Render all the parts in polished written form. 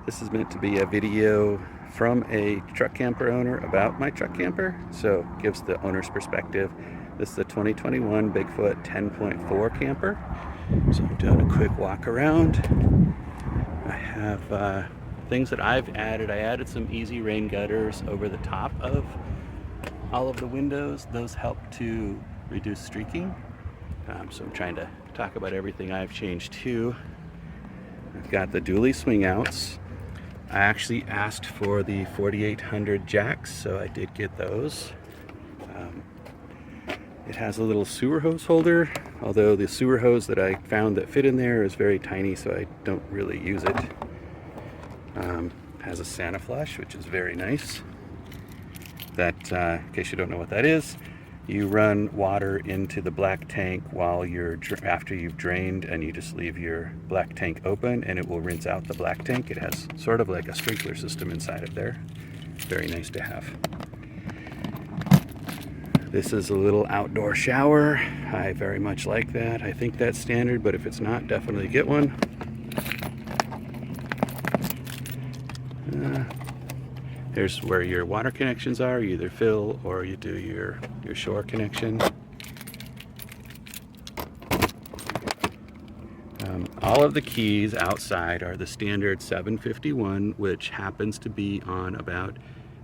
This is meant to be a video from a truck camper owner about my truck camper, so it gives the owner's perspective. This is the 2021 Bigfoot 10.4 camper. So I'm doing a quick walk around. I have things that I've added. I added some easy rain gutters over the top of all of the windows. Those help to reduce streaking. So I'm trying to talk about everything I've changed too. I've got the dually swing outs. I actually asked for the 4800 jacks, so I did get those. It has a little sewer hose holder, although the sewer hose that I found that fit in there is very tiny, so I don't really use it. Has a Santa flush, which is very nice. That, in case you don't know what that is, you run water into the black tank while after you've drained, and you just leave your black tank open and it will rinse out the black tank. It has sort of like a sprinkler system inside of there. Very nice to have. This is a little outdoor shower. I very much like that. I think that's standard, but if it's not, definitely get one. Here's where your water connections are. You either fill or you do your shore connection. All of the keys outside are the standard 751, which happens to be on about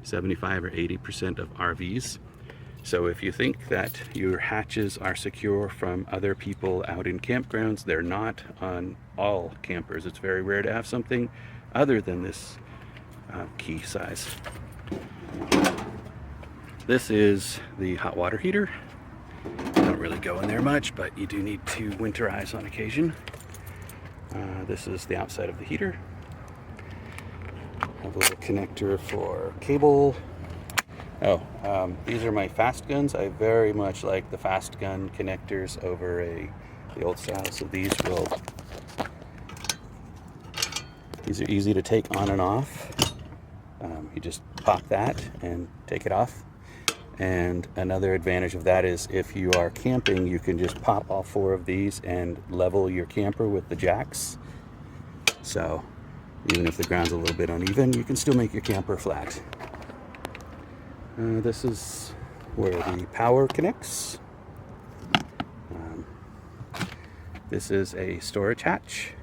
75 or 80% of RVs. So if you think that your hatches are secure from other people out in campgrounds, they're not on all campers. It's very rare to have something other than this key size. This is the hot water heater. I don't really go in there much, but you do need to winterize on occasion. This is the outside of the heater. I have a little connector for cable. These are my fast guns. I very much like the fast gun connectors over the old style. So these are easy to take on and off. You just pop that and take it off. And another advantage of that is if you are camping, you can just pop all four of these and level your camper with the jacks. So even if the ground's a little bit uneven, you can still make your camper flat. This is where the power connects. This is a storage hatch.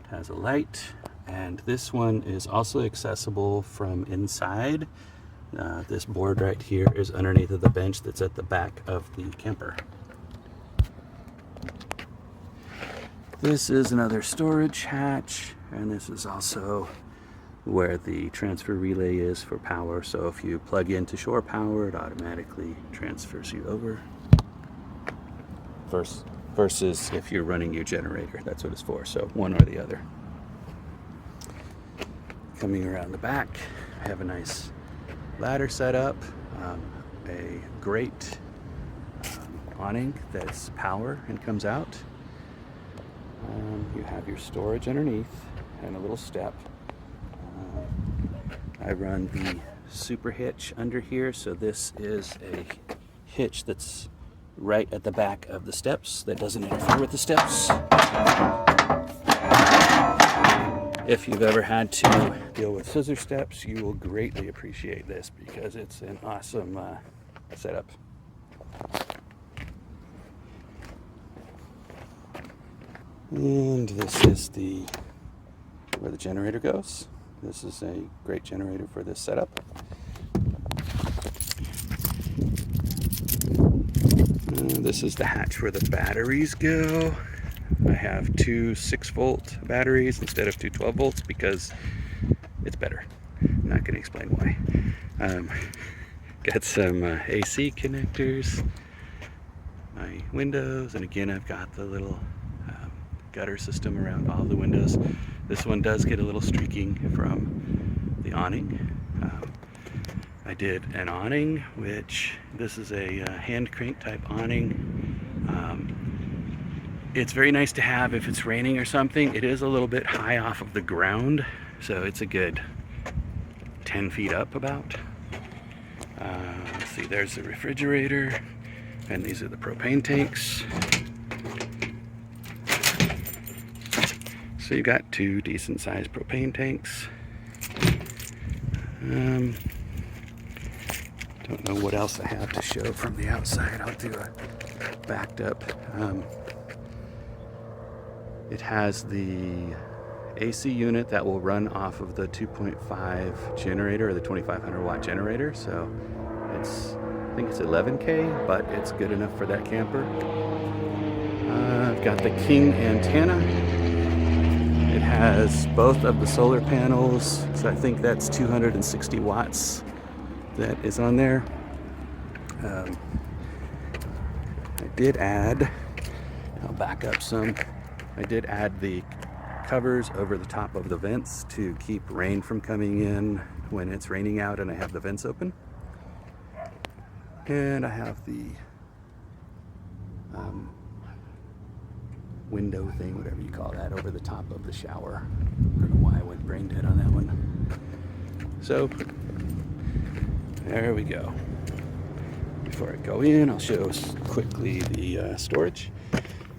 It has a light, and this one is also accessible from inside. This board right here is underneath of the bench that's at the back of the camper. This is another storage hatch, and this is also where the transfer relay is for power. So if you plug into shore power, it automatically transfers you over. Versus if you're running your generator, that's what it's for. So one or the other. Coming around the back, I have a nice ladder set up, a great awning that's power and comes out. You have your storage underneath and a little step. I run the super hitch under here, so this is a hitch that's right at the back of the steps that doesn't interfere with the steps. If you've ever had to deal with scissor steps, you will greatly appreciate this because it's an awesome setup. And this is where the generator goes. This is a great generator for this setup. This is the hatch where the batteries go. I have two 6-volt batteries instead of two 12 volts because it's better. I'm not going to explain why. Got some AC connectors, my windows, and again I've got the little gutter system around all the windows. This one does get a little streaking from the awning. I did an awning, which this is a hand crank type awning. It's very nice to have if it's raining or something. It is a little bit high off of the ground, so it's a good 10 feet up about. Let's see, there's the refrigerator, and these are the propane tanks. So you've got two decent sized propane tanks. Don't know what else I have to show from the outside. I'll do a backed up. It has the AC unit that will run off of the 2.5 generator, or the 2500 watt generator. So I think it's 11K, but it's good enough for that camper. I've got the King antenna. It has both of the solar panels, so I think that's 260 watts that is on there. I did add, I'll back up some, I did add the covers over the top of the vents to keep rain from coming in when it's raining out and I have the vents open. And I have the window thing, whatever you call that, over the top of the shower. I don't know why I went brain dead on that one. So there we go. Before I go in, I'll show quickly the storage.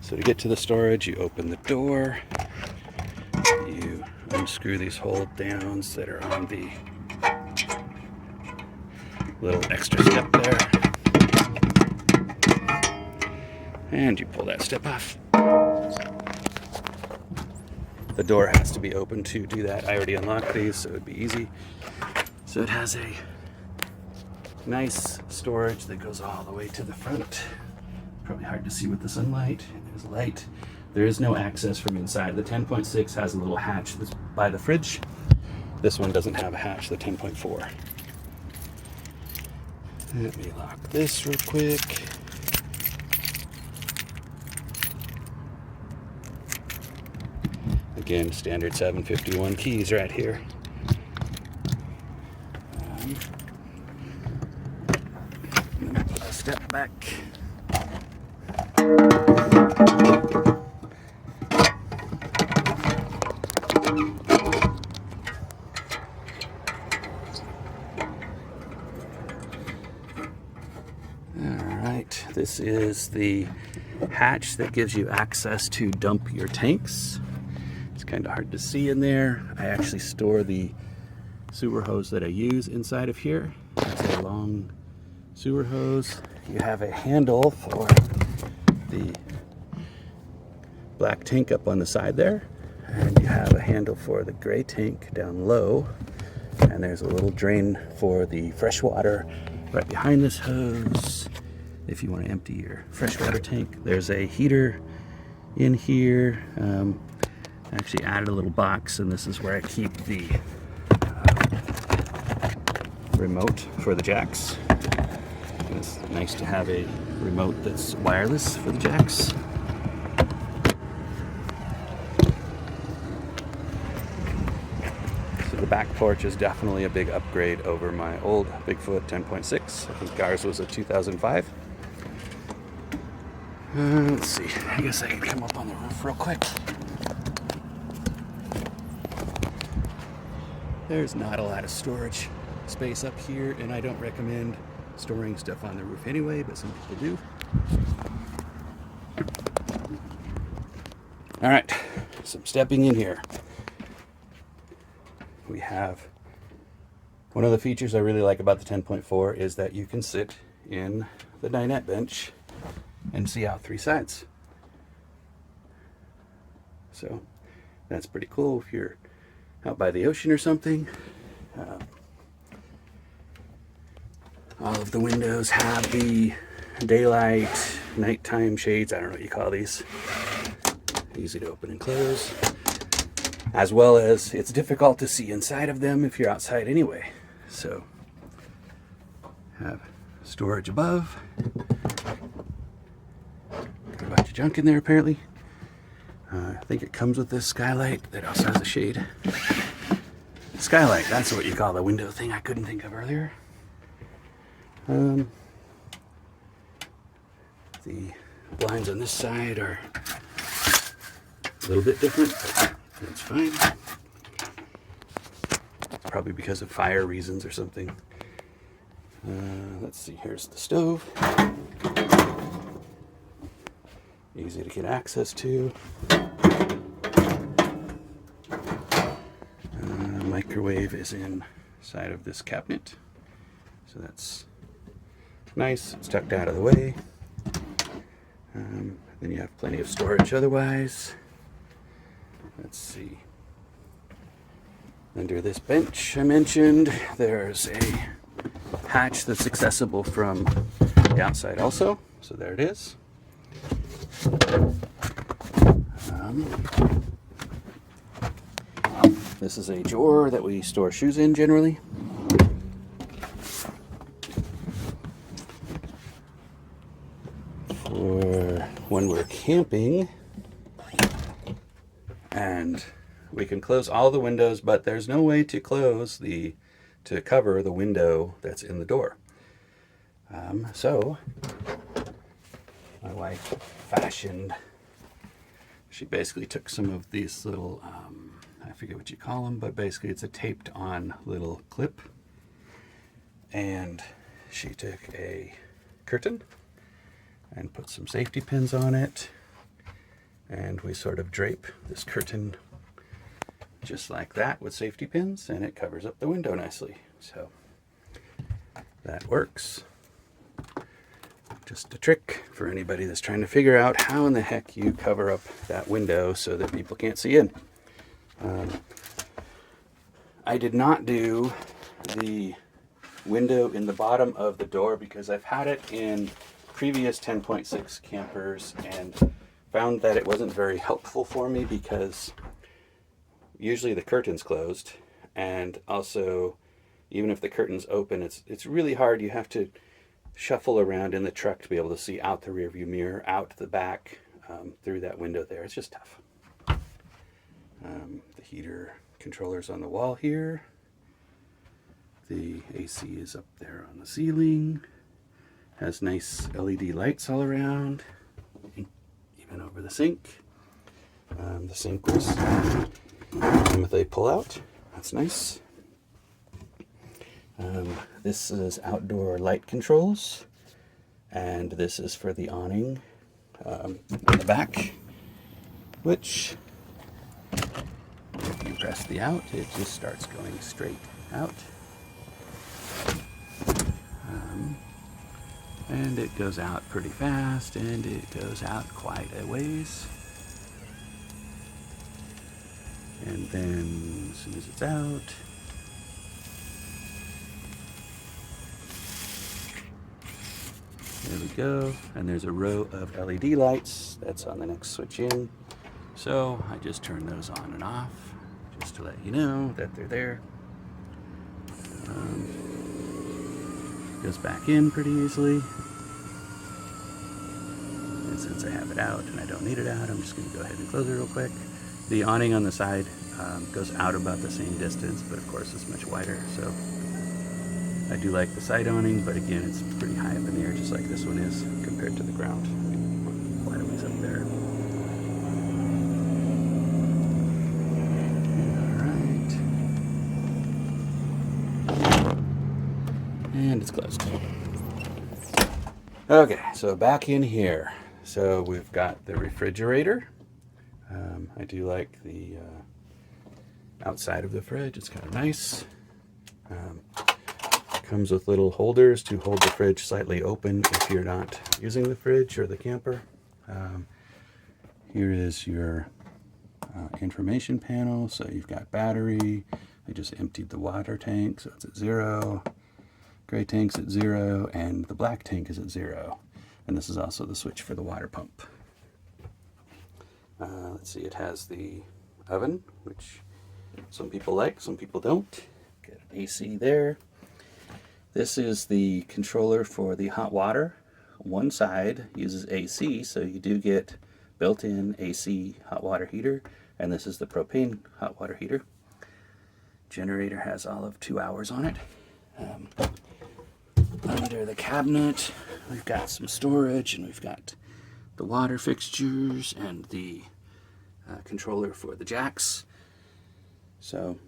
So to get to the storage, you open the door, you unscrew these hold downs that are on the little extra step there, and you pull that step off. The door has to be open to do that. I already unlocked these, so it'd be easy. So it has a nice storage that goes all the way to the front. Probably hard to see with the sunlight. There's light. There is no access from inside. The 10.6 has a little hatch that's by the fridge. This one doesn't have a hatch, the 10.4. Let me lock this real quick. Again, standard 751 keys right here. Let me put a step back. Alright, this is the hatch that gives you access to dump your tanks. It's kind of hard to see in there. I actually store the sewer hose that I use inside of here. It's a long sewer hose. You have a handle for the black tank up on the side there, and you have a handle for the gray tank down low, and there's a little drain for the fresh water right behind this hose if you want to empty your freshwater tank. There's a heater in here. I actually added a little box, and this is where I keep the remote for the jacks. And it's nice to have a remote that's wireless for the jacks. So the back porch is definitely a big upgrade over my old Bigfoot 10.6. I think ours was a 2005. Let's see, I guess I can come up on the roof real quick. There's not a lot of storage space up here, and I don't recommend storing stuff on the roof anyway, but some people do. All right, so I'm stepping in here. We have, one of the features I really like about the 10.4 is that you can sit in the dinette bench and see out three sides. So that's pretty cool if you're out by the ocean or something. All of the windows have the daylight, nighttime shades, I don't know what you call these. Easy to open and close. As well as it's difficult to see inside of them if you're outside anyway. So have storage above. Got a bunch of junk in there apparently. I think it comes with this skylight that also has a shade. Skylight, that's what you call the window thing I couldn't think of earlier. The blinds on this side are a little bit different, but that's fine. Probably because of fire reasons or something. Let's see, here's the stove. Easy to get access to. Microwave is inside of this cabinet, so that's nice. It's tucked out of the way. Then you have plenty of storage otherwise. Let's see. Under this bench I mentioned, there's a hatch that's accessible from the outside also. So there it is. This is a drawer that we store shoes in generally. For when we're camping, and we can close all the windows, but there's no way to to cover the window that's in the door. So my wife fashioned, she basically took some of these little, I forget what you call them, but basically it's a taped on little clip. And she took a curtain and put some safety pins on it. And we sort of drape this curtain just like that with safety pins, and it covers up the window nicely. So that works. Just a trick for anybody that's trying to figure out how in the heck you cover up that window so that people can't see in. I did not do the window in the bottom of the door because I've had it in previous 10.6 campers and found that it wasn't very helpful for me because usually the curtain's closed, and also even if the curtain's open, it's really hard. You have to shuffle around in the truck to be able to see out the rearview mirror, out the back, through that window there. It's just tough. The heater controller's on the wall here. The AC is up there on the ceiling. Has nice LED lights all around, even over the sink. The sink was with a pull-out. That's nice. This is outdoor light controls, and this is for the awning in the back, which if you press the out, it just starts going straight out. And it goes out pretty fast, and it goes out quite a ways. And then as soon as it's out, there we go. And there's a row of LED lights that's on the next switch in. So I just turn those on and off just to let you know that they're there. Goes back in pretty easily. And since I have it out and I don't need it out, I'm just going to go ahead and close it real quick. The awning on the side goes out about the same distance, but of course it's much wider. So I do like the side awning, but again, it's pretty high up in the air, just like this one is compared to the ground. Quite a ways up there. And it's closed. Okay, so back in here. So we've got the refrigerator. I do like the outside of the fridge. It's kind of nice. Comes with little holders to hold the fridge slightly open if you're not using the fridge or the camper. Here is your information panel. So you've got battery. I just emptied the water tank, so it's at 0. Gray tank's at 0, and the black tank is at 0. And this is also the switch for the water pump. Let's see, it has the oven, which some people like, some people don't. Got an AC there. This is the controller for the hot water. One side uses AC, so you do get built-in AC hot water heater, and this is the propane hot water heater. Generator has all of 2 hours on it. Under the cabinet, we've got some storage, and we've got the water fixtures and the controller for the jacks. So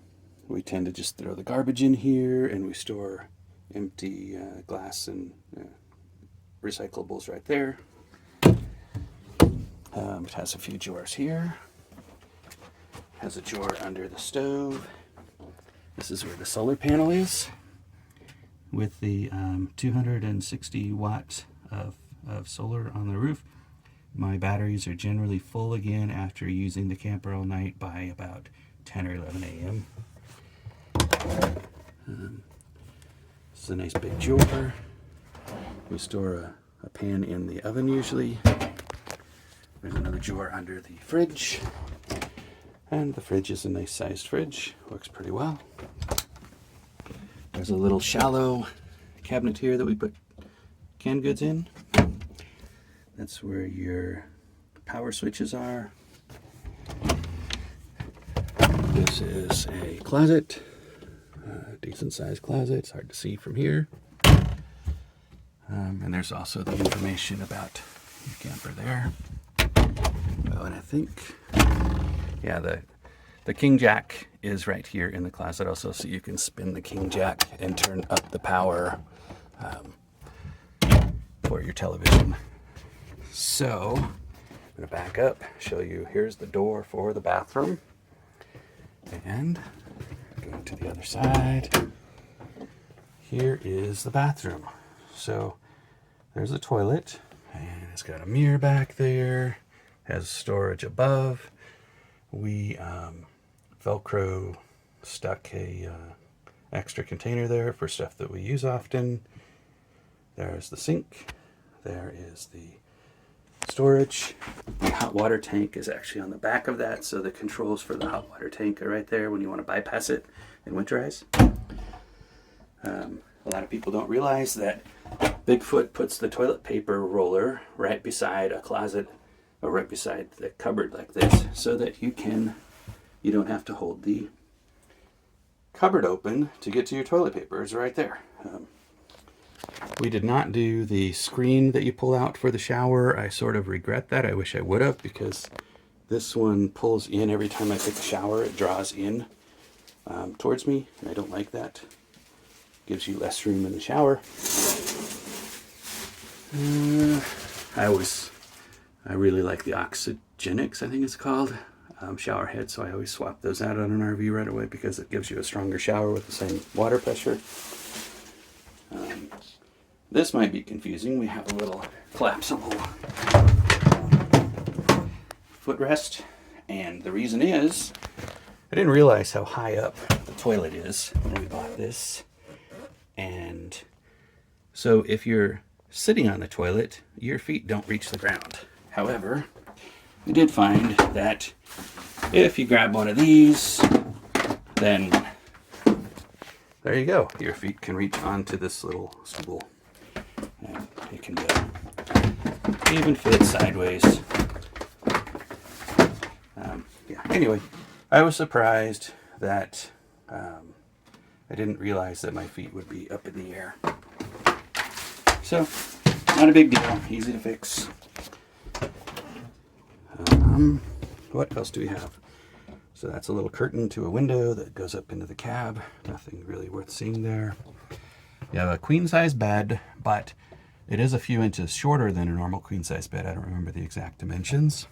we tend to just throw the garbage in here, and we store empty glass and recyclables right there. It has a few drawers here. Has a drawer under the stove. This is where the solar panel is, with the 260 watts of solar on the roof. My batteries are generally full again after using the camper all night by about 10 or 11 a.m. This is a nice big drawer. We store a pan in the oven usually. There's another drawer under the fridge. And the fridge is a nice sized fridge. Works pretty well. There's a little shallow cabinet here that we put canned goods in. That's where your power switches are. This is a closet, a decent sized closet. It's hard to see from here. And there's also the information about your camper there. Oh, and I think, yeah, the King Jack is right here in the closet also, so you can spin the King Jack and turn up the power for your television. So, I'm going to back up, show you, here's the door for the bathroom. And going to the other side, here is the bathroom. So, there's a toilet, and it's got a mirror back there, has storage above. We Velcro stuck a extra container there for stuff that we use often. There's the sink. There is the storage. The hot water tank is actually on the back of that, so the controls for the hot water tank are right there when you want to bypass it and winterize. A lot of people don't realize that Bigfoot puts the toilet paper roller right beside a closet or right beside the cupboard like this, so that you don't have to hold the cupboard open to get to your toilet paper. It's right there. We did not do the screen that you pull out for the shower. I sort of regret that. I wish I would have, because this one pulls in every time I take a shower. It draws in towards me, and I don't like that. Gives you less room in the shower. I really like the Oxygenics, I think it's called, shower head, so I always swap those out on an RV right away because it gives you a stronger shower with the same water pressure. This might be confusing. We have a little collapsible footrest, and the reason is I didn't realize how high up the toilet is when we bought this. And so if you're sitting on the toilet, your feet don't reach the ground. However, we did find that if you grab one of these, then there you go. Your feet can reach onto this little stool. And it can even fit sideways. Yeah. Anyway, I was surprised that I didn't realize that my feet would be up in the air. So, not a big deal. Easy to fix. What else do we have? So that's a little curtain to a window that goes up into the cab. Nothing really worth seeing there. You have a queen size bed, but it is a few inches shorter than a normal queen size bed. I don't remember the exact dimensions.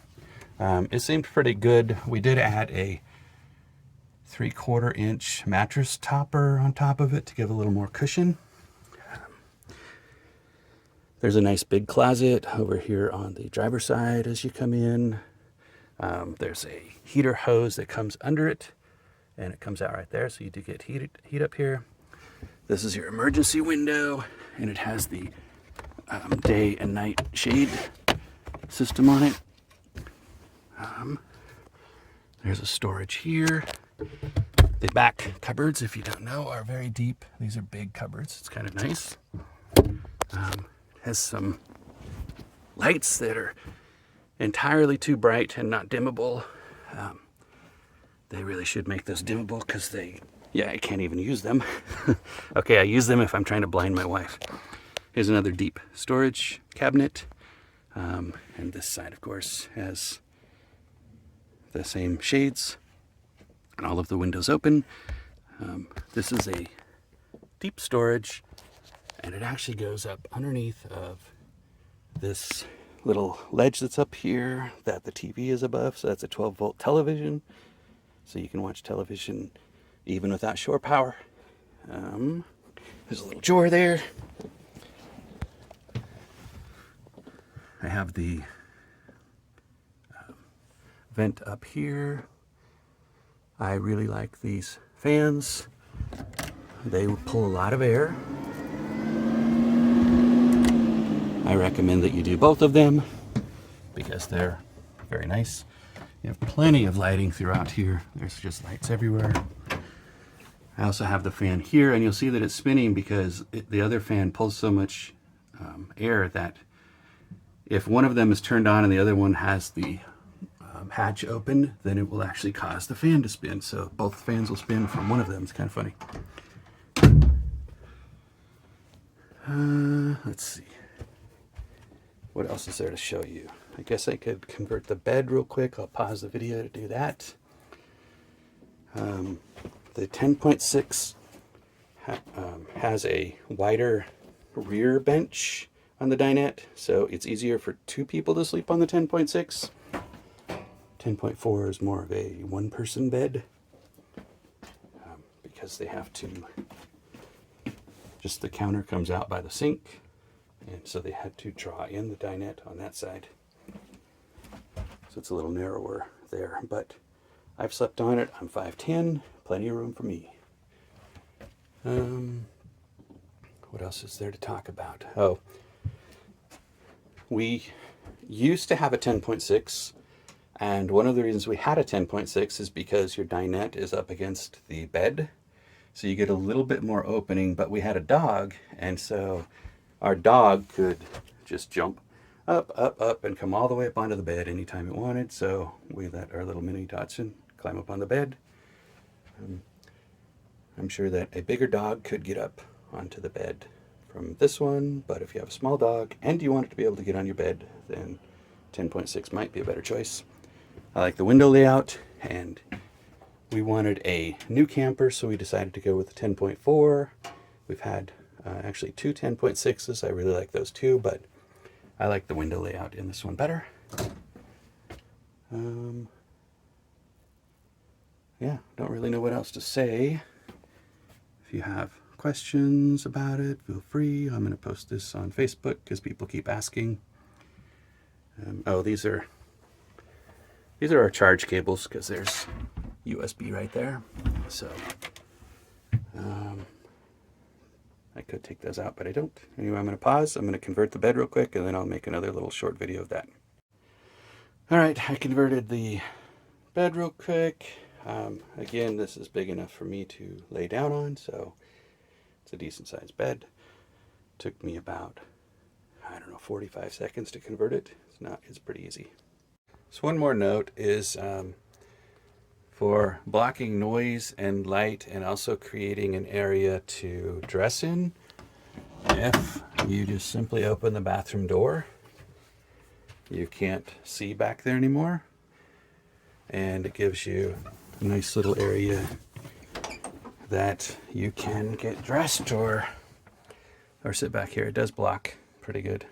It seemed pretty good. We did add a 3/4 inch mattress topper on top of it to give a little more cushion. There's a nice big closet over here on the driver's side as you come in. There's a heater hose that comes under it, and it comes out right there, so you do get heat up here. This is your emergency window, and it has the day and night shade system on it. There's a storage here. The back cupboards, if you don't know, are very deep. These are big cupboards. It's kind of nice. Has some lights that are entirely too bright and not dimmable. They really should make those dimmable because I can't even use them. Okay, I use them if I'm trying to blind my wife. Here's another deep storage cabinet. And this side, of course, has the same shades and all of the windows open. This is a deep storage, and it actually goes up underneath of this little ledge that's up here that the TV is above. So that's a 12-volt television. So you can watch television even without shore power. There's a little drawer there. I have the vent up here. I really like these fans. They pull a lot of air. I recommend that you do both of them because they're very nice. You have plenty of lighting throughout here. There's just lights everywhere. I also have the fan here, and you'll see that it's spinning because the other fan pulls so much air that if one of them is turned on and the other one has the hatch open, then it will actually cause the fan to spin. So both fans will spin from one of them. It's kind of funny. Let's see. What else is there to show you? I guess I could convert the bed real quick. I'll pause the video to do that. The 10.6 has a wider rear bench on the dinette, so it's easier for two people to sleep on the 10.6. 10.4 is more of a one-person bed because they have to, just the counter comes out by the sink, and so they had to draw in the dinette on that side. So it's a little narrower there, but I've slept on it. I'm 5'10", plenty of room for me. What else is there to talk about? Oh, we used to have a 10.6, and one of the reasons we had a 10.6 is because your dinette is up against the bed, so you get a little bit more opening, but we had a dog, and so our dog could just jump up, and come all the way up onto the bed anytime it wanted, so we let our little mini Dachshund climb up on the bed. I'm sure that a bigger dog could get up onto the bed from this one, but if you have a small dog and you want it to be able to get on your bed, then 10.6 might be a better choice. I like the window layout, and we wanted a new camper, so we decided to go with the 10.4. We've had actually two 10.6s. I really like those too, but I like the window layout in this one better. Yeah, don't really know what else to say. If you have questions about it, feel free. I'm going to post this on Facebook because people keep asking. Oh, these are our charge cables because there's USB right there. So I could take those out, but I don't. Anyway, I'm going to pause. I'm going to convert the bed real quick, and then I'll make another little short video of that. All right, I converted the bed real quick. Again, this is big enough for me to lay down on, so it's a decent sized bed. Took me about, 45 seconds to convert it. It's pretty easy. So one more note is for blocking noise and light and also creating an area to dress in, if you just simply open the bathroom door, you can't see back there anymore, and it gives you a nice little area that you can get dressed or sit back here. It does block pretty good.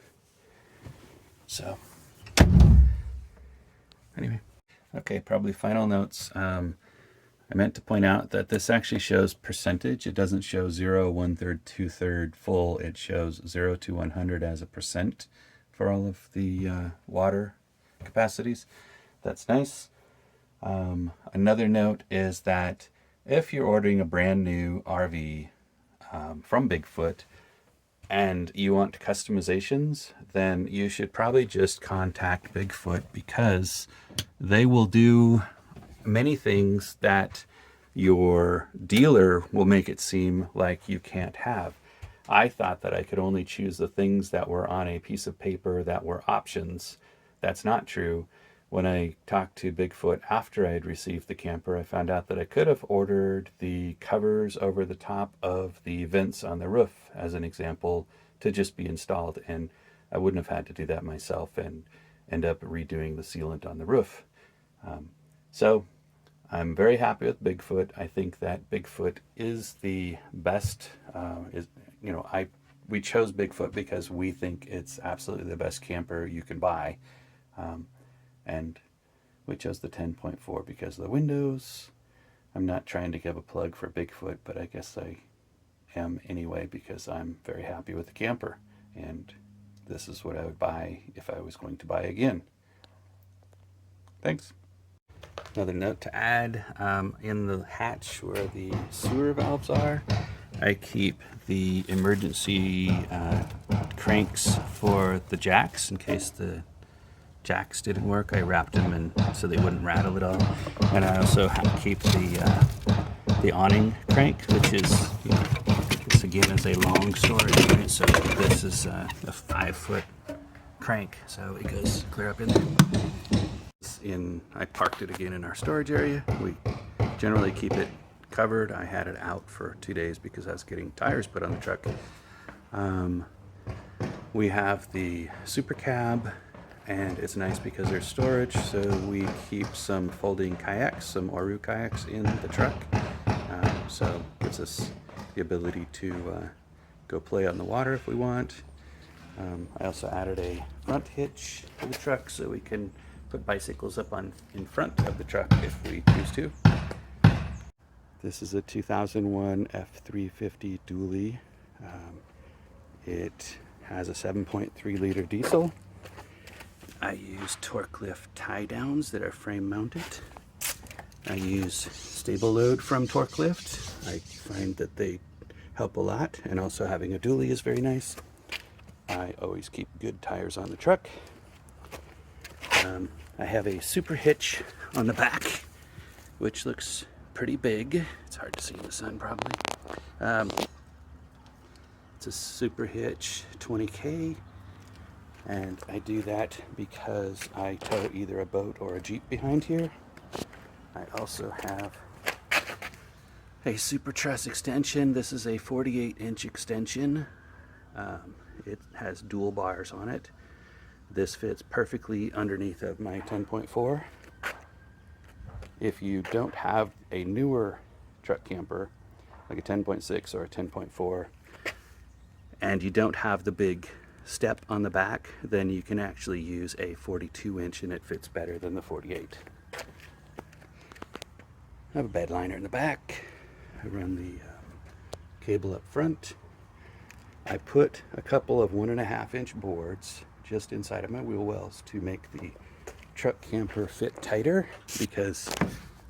So anyway, okay, probably final notes. I meant to point out that this actually shows percentage. It doesn't show 0, 1/3, 2/3 full. It shows 0 to 100 as a percent for all of the water capacities. That's nice. Another note is that if you're ordering a brand new RV from Bigfoot and you want customizations, then you should probably just contact Bigfoot because they will do many things that your dealer will make it seem like you can't have. I thought that I could only choose the things that were on a piece of paper that were options. That's not true. When I talked to Bigfoot after I had received the camper, I found out that I could have ordered the covers over the top of the vents on the roof, as an example, to just be installed, and I wouldn't have had to do that myself and end up redoing the sealant on the roof. So I'm very happy with Bigfoot. I think that Bigfoot is the best. We chose Bigfoot because we think it's absolutely the best camper you can buy. And we chose the 10.4 because of the windows, I'm not trying to give a plug for Bigfoot, but I guess I am anyway because I'm very happy with the camper, and this is what I would buy if I was going to buy again. Thanks. Another note to add, in the hatch where the sewer valves are, I keep the emergency cranks for the jacks in case the jacks didn't work. I wrapped them in so they wouldn't rattle at all. And I also keep the awning crank, which is, this again is a long storage unit, so this is a 5-foot crank, so it goes clear up in there. I parked it again in our storage area. We generally keep it covered. I had it out for 2 days because I was getting tires put on the truck. We have the super cab, and it's nice because there's storage, so we keep some folding kayaks, some Oru kayaks in the truck. So it gives us the ability to go play on the water if we want. I also added a front hitch to the truck so we can put bicycles up in front of the truck if we choose to. This is a 2001 F350 dually. It has a 7.3 liter diesel. I use torque lift tie downs that are frame mounted. I use stable load from torque lift. I find that they help a lot, and also having a dually is very nice. I always keep good tires on the truck. I have a super hitch on the back, which looks pretty big. It's hard to see in the sun probably. It's a super hitch 20K, and I do that because I tow either a boat or a Jeep behind here. I also have a super truss extension. This is a 48-inch extension. It has dual bars on it. This fits perfectly underneath of my 10.4. If you don't have a newer truck camper, like a 10.6 or a 10.4, and you don't have the big step on the back, then you can actually use a 42-inch and it fits better than the 48. I have a bed liner in the back. I run the cable up front. I put a couple of 1.5-inch boards just inside of my wheel wells to make the truck camper fit tighter, because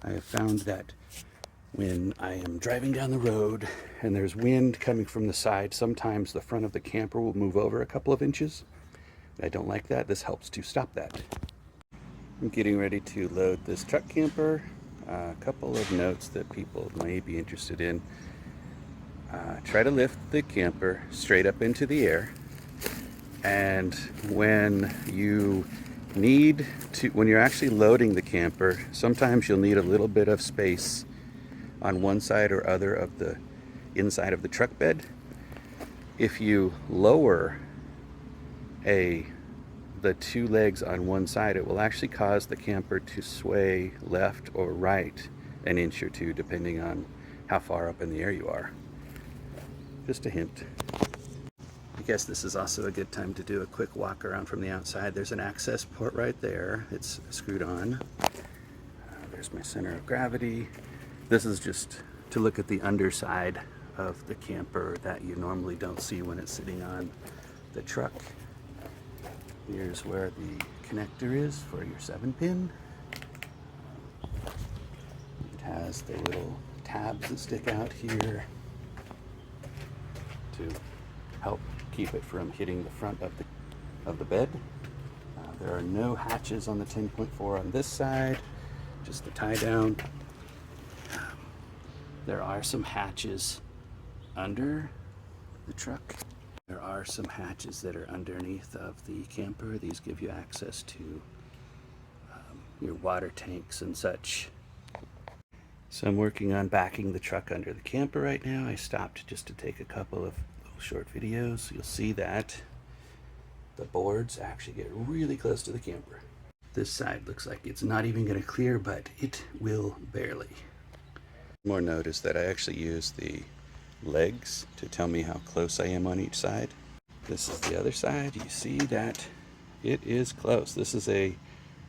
I have found that when I am driving down the road and there's wind coming from the side, sometimes the front of the camper will move over a couple of inches. I don't like that. This helps to stop that. I'm getting ready to load this truck camper. A couple of notes that people may be interested in. Try to lift the camper straight up into the air. And when you're actually loading the camper, sometimes you'll need a little bit of space on one side or other of the inside of the truck bed. If you lower the two legs on one side, it will actually cause the camper to sway left or right an inch or two, depending on how far up in the air you are. Just a hint. I guess this is also a good time to do a quick walk around from the outside. There's an access port right there. It's screwed on. There's my center of gravity. This is just to look at the underside of the camper that you normally don't see when it's sitting on the truck. Here's where the connector is for your 7-pin. It has the little tabs that stick out here to help keep it from hitting the front of the bed. There are no hatches on the 10.4 on this side, just the tie down. There are some hatches under the truck. There are some hatches that are underneath of the camper. These give you access to your water tanks and such. So I'm working on backing the truck under the camper right now. I stopped just to take a couple of little short videos. You'll see that the boards actually get really close to the camper. This side looks like it's not even going to clear, but it will barely. One more note is that I actually use the legs to tell me how close I am on each side. This is the other side. You see that it is close. This is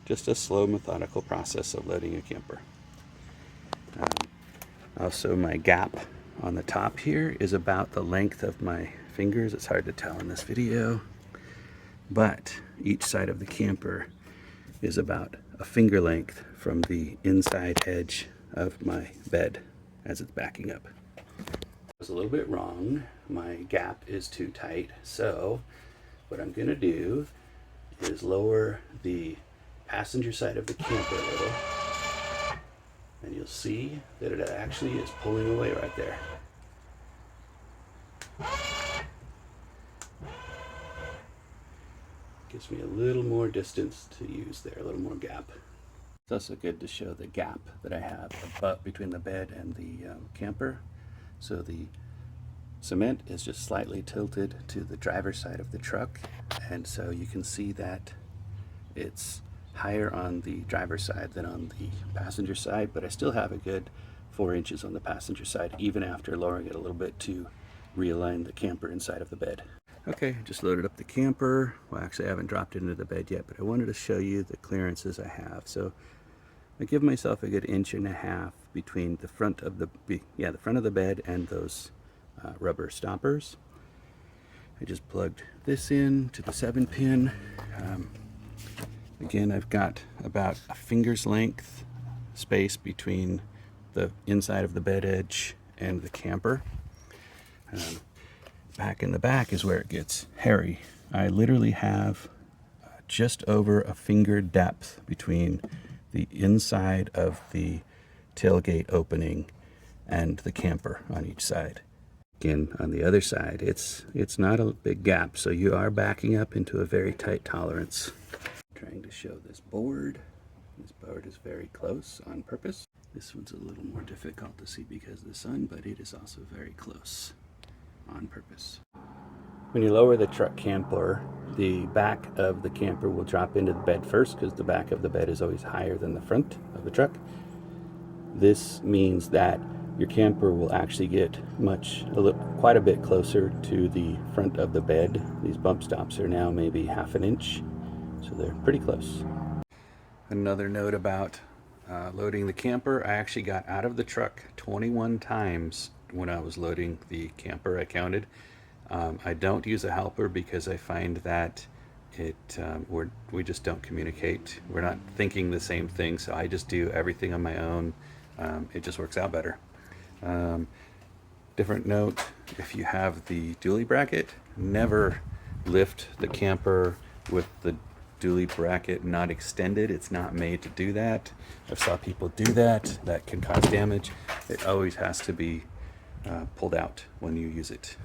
just a slow, methodical process of loading a camper. Also, my gap on the top here is about the length of my fingers. It's hard to tell in this video, but each side of the camper is about a finger length from the inside edge of my bed as it's backing up. I was a little bit wrong. My gap is too tight, so what I'm gonna do is lower the passenger side of the camper a little, and you'll see that it actually is pulling away right there. Gives me a little more distance to use there, a little more gap. It's also good to show the gap that I have above, between the bed and the camper. So the cement is just slightly tilted to the driver's side of the truck, and so you can see that it's higher on the driver's side than on the passenger side, but I still have a good 4 inches on the passenger side, even after lowering it a little bit to realign the camper inside of the bed. Okay, just loaded up the camper. Well, actually I haven't dropped it into the bed yet, but I wanted to show you the clearances I have. So I give myself a good 1.5 inches between the front of the front of the bed and those rubber stoppers. I just plugged this in to the 7-pin. Again, I've got about a finger's length space between the inside of the bed edge and the camper. Back in the back is where it gets hairy. I literally have just over a finger depth between the inside of the tailgate opening and the camper on each side. Again, on the other side, it's not a big gap, so you are backing up into a very tight tolerance. Trying to show this board. This board is very close on purpose. This one's a little more difficult to see because of the sun, but it is also very close on purpose. When you lower the truck camper, the back of the camper will drop into the bed first because the back of the bed is always higher than the front of the truck. This means that your camper will actually get quite a bit closer to the front of the bed. These bump stops are now maybe 1/2 inch, so they're pretty close. Another note about loading the camper, I actually got out of the truck 21 times when I was loading the camper. I counted. I don't use a helper because I find that we just don't communicate. We're not thinking the same thing, so I just do everything on my own. It just works out better. Different note, if you have the dually bracket, never lift the camper with the dually bracket not extended. It's not made to do that. I've saw people do that. That can cause damage. It always has to be pulled out when you use it.